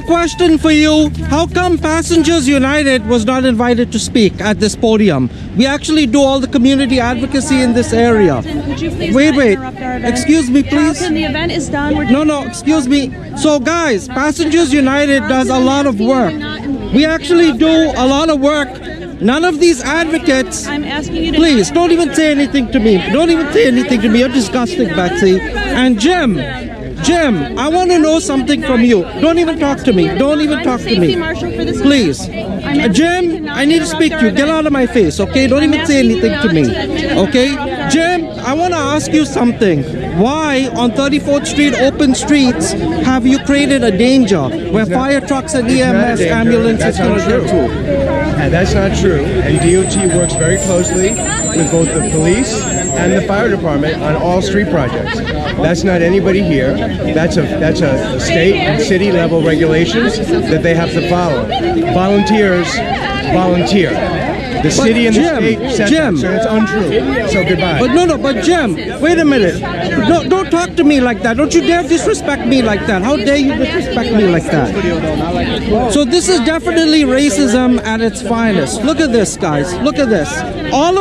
question for you. How come Passengers United was not invited to speak at this podium? We actually do all the community advocacy in this area. Wait. Excuse me, please. The event is done. No, excuse me. So guys, Passengers United does a lot of work. We actually do a lot of work. None of these advocates. I'm asking you to please don't even say anything to me. Don't even say anything to me. You're disgusting, Betsy. And Jim, I want to know something from you. Don't even talk to me. Don't even talk to me. Please. Jim, I need to speak to you. Get out of my face, okay? Don't even say anything to me, okay? Jim, I want to ask you something. Why on 34th Street open streets have you created a danger where fire trucks and EMS ambulances can get through? And that's not true. And DOT works very closely with both the police and the fire department on all street projects. That's not anybody here. That's a state and city level regulations that they have to follow. Volunteers volunteer. The city and the state said that, so it's untrue. So goodbye. But Jim, wait a minute. No, don't talk to me like that. Don't you dare disrespect me like that. How dare you disrespect me like that? So this is definitely racism at its finest. Look at this, guys. Look at this. All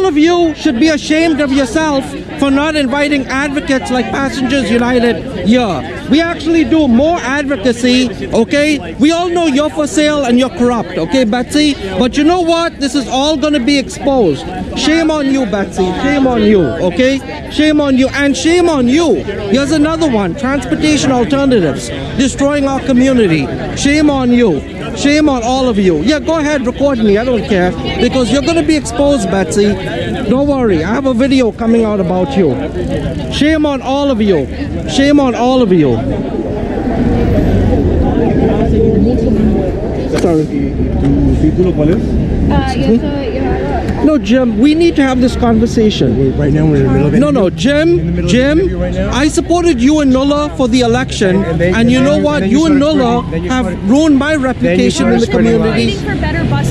of you should be ashamed of yourself for not inviting advocates like Passengers United here. We actually do more advocacy, okay? We all know you're for sale and you're corrupt, okay, Betsy? But you know what? This is all going to be exposed. Shame on you, Betsy. Shame on you, okay? Shame on you. And shame on you. Here's another one. Transportation alternatives. Destroying our community. Shame on you. Shame on all of you. Yeah, go ahead, record me. I don't care. Because you're going to be exposed, Betsy. Don't worry. I have a video coming out about you. Shame on all of you. Shame on all of you. Sorry. No, Jim, we need to have this conversation. Right now we're in the middle of it. No, Jim, I supported you and Nulla for the election, and you know what? You and Nulla have ruined my reputation in the community.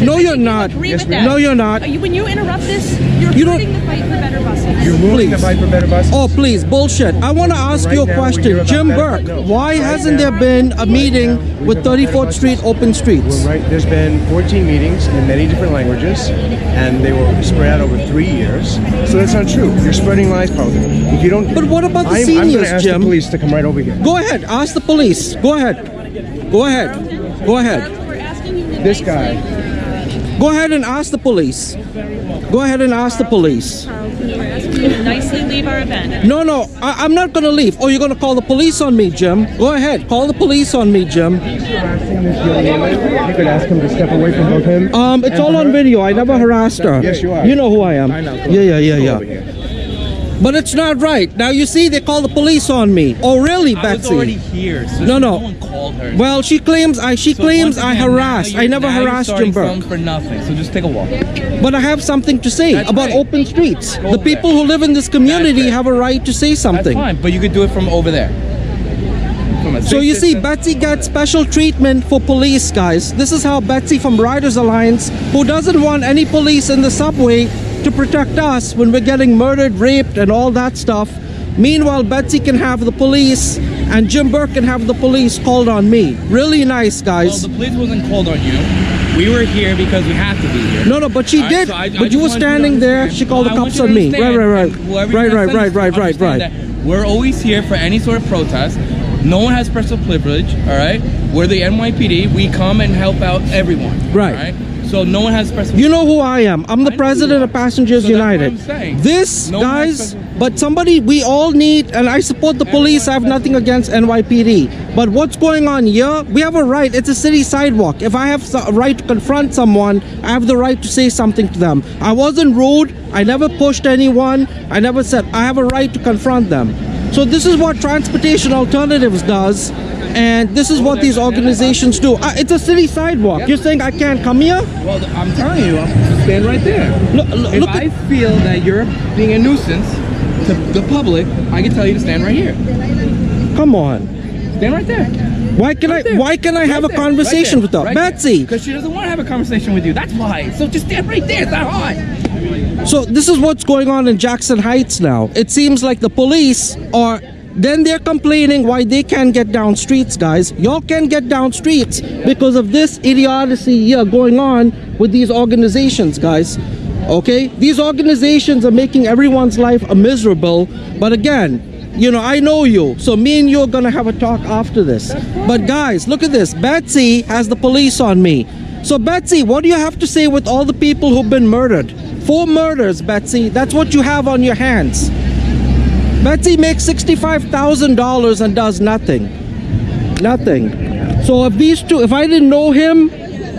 No, you're not. No, you're not. When you interrupt this, you're hurting the fight for better buses. You're ruining the fight for better buses? Oh, please, bullshit. I want to ask you a question. Jim Burke, why hasn't there been a meeting with 34th Street open streets? There's been 14 meetings in many different languages, and they were spread out over 3 years. So that's not true. You're spreading lies, probably. If you don't, but what about the seniors, I'm going to ask Jim? the police to come right over here. Go ahead. Ask the police. Go ahead. Go ahead. Go ahead. This guy. Go ahead and ask the police. Go ahead and ask the police. Nicely leave our event. No, I'm not going to leave. Oh, you're going to call the police on me, Jim? Go ahead. Call the police on me, Jim. You could ask him to step away from both him. It's all on video. I never harassed her. Yes, you are. You know who I am. I know. Yeah. But it's not right. Now you see, they call the police on me. Oh, really, Betsy? I was already here. So no one called her. Well, she claims I harassed. I never harassed Jim Burke. For nothing. So just take a walk. But I have something to say about open streets. The people who live in this community have a right to say something. That's fine, but you could do it from over there. So you see, Betsy gets special treatment for police, guys. This is how Betsy from Riders Alliance, who doesn't want any police in the subway to protect us when we're getting murdered, raped, and all that stuff. Meanwhile, Betsy can have the police, and Jim Burke can have the police called on me. Really nice, guys. Well, the police wasn't called on you. We were here because we had to be here. No, but she did. But you were standing there. She called the cops on me. Right. We're always here for any sort of protest. No one has special privilege, all right? We're the NYPD. We come and help out everyone. Right. All right? So no one has special. You know who I am. I'm the president of Passengers United. This, guys, but somebody, we all need, and I support the police. I have nothing against NYPD. But what's going on here? We have a right. It's a city sidewalk. If I have a right to confront someone, I have the right to say something to them. I wasn't rude. I never pushed anyone. I never said I have a right to confront them. So this is what Transportation Alternatives does. And this is what these organizations do. It's a city sidewalk. Yep. You're saying I can't come here? Well, I'm telling you, I'm stand right there. If I feel that you're being a nuisance to the public, I can tell you to stand right here. Come on. Stand right there. Why can I have a conversation with her? Betsy! Because she doesn't want to have a conversation with you. That's why. So just stand right there. It's not hard. So this is what's going on in Jackson Heights now. It seems like the police are Then they're complaining why they can't get down streets, guys. Y'all can't get down streets because of this idiocy here going on with these organizations, guys. Okay? These organizations are making everyone's life miserable. But again, you know, I know you. So me and you are going to have a talk after this. But guys, look at this. Betsy has the police on me. So Betsy, what do you have to say with all the people who've been murdered? 4 murders, Betsy. That's what you have on your hands. Betsy makes $65,000 and does nothing. Nothing. So if these two, if I didn't know him,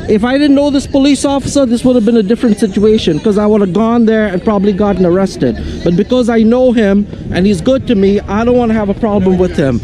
if I didn't know this police officer, this would have been a different situation because I would have gone there and probably gotten arrested. But because I know him and he's good to me, I don't want to have a problem with him.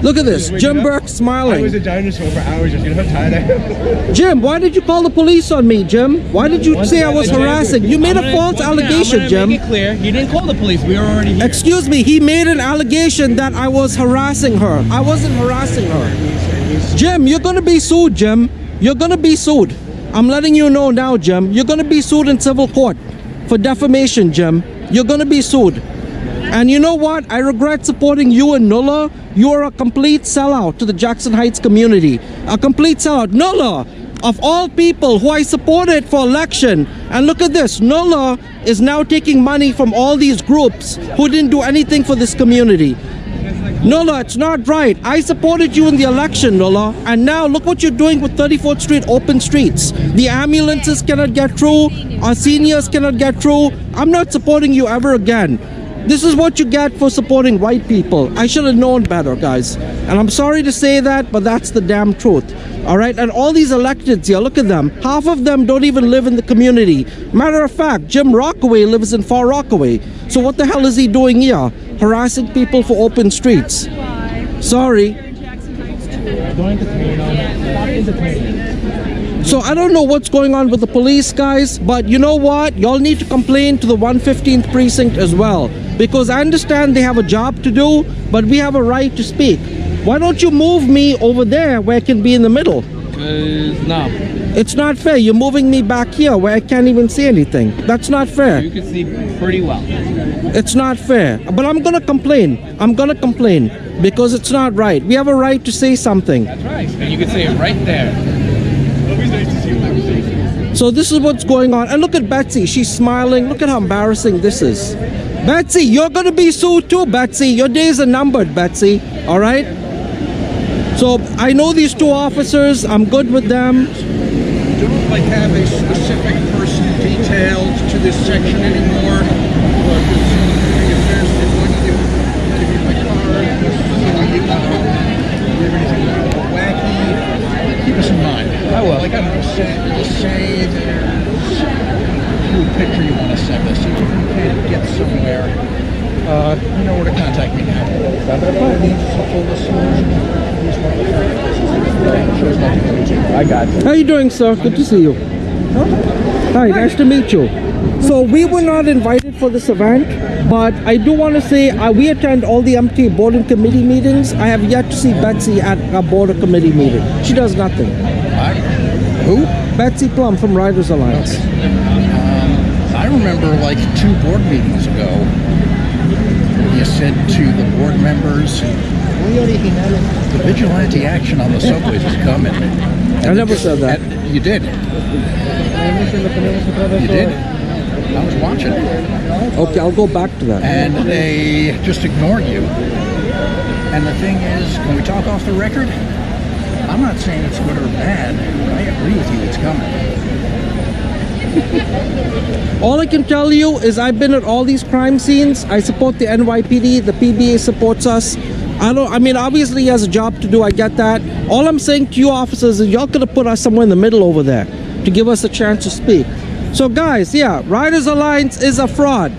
Look at this, Jim Burke smiling. I was a dinosaur for hours, you know how tired I am? Jim, why did you call the police on me, Jim? Why did you say I was harassing? You made a false allegation, Jim. Make it clear, you didn't call the police, we were already here. Excuse me, he made an allegation that I was harassing her. I wasn't harassing her. Jim, you're gonna be sued, Jim. You're gonna be sued. I'm letting you know now, Jim. You're gonna be sued in civil court for defamation, Jim. You're gonna be sued. And you know what? I regret supporting you and Nulla. You are a complete sellout to the Jackson Heights community. A complete sellout. Nulla, of all people who I supported for election. And look at this. Nulla is now taking money from all these groups who didn't do anything for this community. Nulla, it's not right. I supported you in the election, Nulla. And now look what you're doing with 34th Street open streets. The ambulances cannot get through. Our seniors cannot get through. I'm not supporting you ever again. This is what you get for supporting white people. I should have known better, guys. And I'm sorry to say that, but that's the damn truth. All right? And all these electeds here, look at them. Half of them don't even live in the community. Matter of fact, Jim Rockaway lives in Far Rockaway. So what the hell is he doing here? Harassing people for open streets. Sorry. So I don't know what's going on with the police, guys, but you know what? Y'all need to complain to the 115th precinct as well. Because I understand they have a job to do, but we have a right to speak. Why don't you move me over there where I can be in the middle? No. It's not fair. You're moving me back here where I can't even see anything. That's not fair. You can see pretty well. It's not fair. But I'm gonna complain. I'm gonna complain because it's not right. We have a right to say something. That's right. And you can say it right there. So this is what's going on. And look at Betsy. She's smiling. Look at how embarrassing this is. Betsy, you're going to be sued too, Betsy. Your days are numbered, Betsy. All right? So I know these 2 officers. I'm good with them. Don't like have a specific person detailed to this section anymore. If there's going to give you my card, wacky, keep us in mind. I will. Like I don't know, say there's a picture you want to send us. If you can't get somewhere, you know where to contact me now. I got you. How you doing, sir? Good to see you. Hi, nice to meet you. So we were not invited for this event, but I do want to say we attend all the MTA board and committee meetings. I have yet to see Betsy at a board or committee meeting. She does nothing. Who? Betsy Plum from Riders Alliance. I remember like 2 board meetings ago, you said to the board members, the vigilante action on the subways is coming. I never said that. You did. You did. I was watching. Okay, I'll go back to that. And they just ignored you. And the thing is, can we talk off the record? I'm not saying it's good or bad. I agree with you, it's coming. All I can tell you is I've been at all these crime scenes. I support the NYPD. The PBA supports us. I mean, obviously he has a job to do. I get that. All I'm saying to you officers is y'all could have put us somewhere in the middle over there to give us a chance to speak. So guys, yeah, Riders Alliance is a fraud.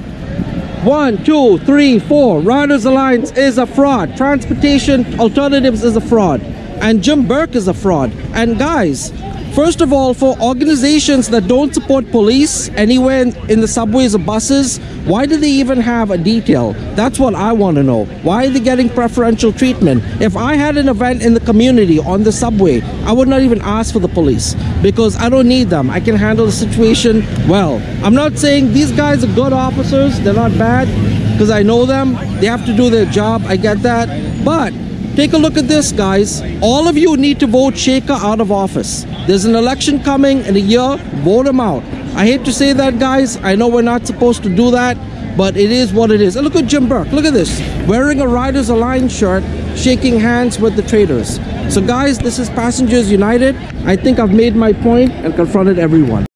1, 2, 3, 4. Riders Alliance is a fraud. Transportation Alternatives is a fraud. And Jim Burke is a fraud. And guys, first of all, for organizations that don't support police anywhere in the subways or buses, why do they even have a detail? That's what I want to know. Why are they getting preferential treatment? If I had an event in the community on the subway, I would not even ask for the police because I don't need them. I can handle the situation well. I'm not saying these guys are good officers. They're not bad. because I know them. They have to do their job. I get that. But take a look at this, guys. All of you need to vote Shaker out of office. There's an election coming in a year. Vote him out. I hate to say that, guys. I know we're not supposed to do that, but it is what it is. And look at Jim Burke. Look at this. Wearing a Riders Alliance shirt, shaking hands with the traitors. So guys, this is Passengers United. I think I've made my point and confronted everyone.